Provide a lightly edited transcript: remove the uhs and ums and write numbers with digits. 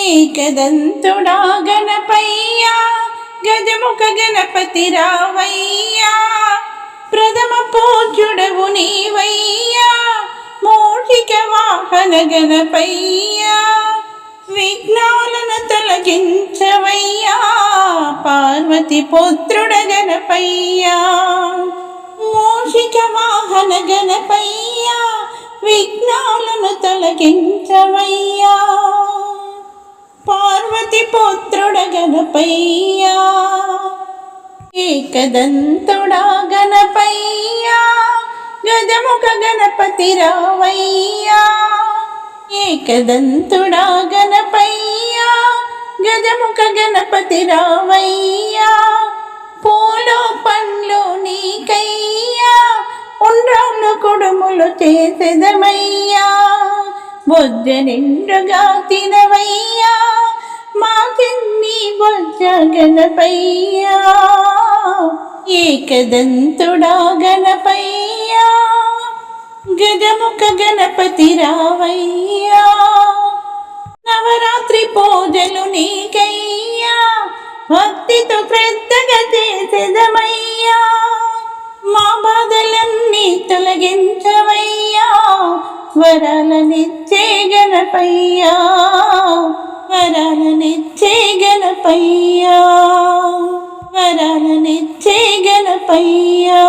ఏకదంతుడా గణపయ్యా గజముఖ గణపతి రావయ్యా ప్రథమ పూజ్యుడవు నీవయ్యా మూషిక వాహన గణపయ్యా విఘ్నాలను తొలగించవయ్యా పార్వతి పుత్రుడ గణపయ్యా మూషిక వాహన గణపయ్యా విఘ్నాలను తొలగించవయ్యా పార్వతి పుత్రుడ గణపయ్యా ఏకదంతుడా గణపయ్యా గజముఖ గణపతి రావయ్యా ఏకదంతుడా గణపయ్యా గజముఖ గణపతి రావయ్యా పూలు పండ్లు నీకయ్యా ఉండ్రాళ్ళు కుడుములు చేసెదమయ్యా బొజ్జ నిండుగా తినవయ్యా మా చిన్ని బొజ్జ గణపయ్యా ఏకదంతుడా గణపయ్యా గజముఖ గణపతి రావయ్యా నవరాత్రి పూజలు నీకయ్యా భక్తితో శ్రద్ధగా చేసెదమయ్యా మా బాధలన్నీ తొలగించవయ్యా వరాలనిచ్చే గణపయ్యా వరాలనిచ్చే గణపయ్యా వరాలనిచ్చే గణపయ్యా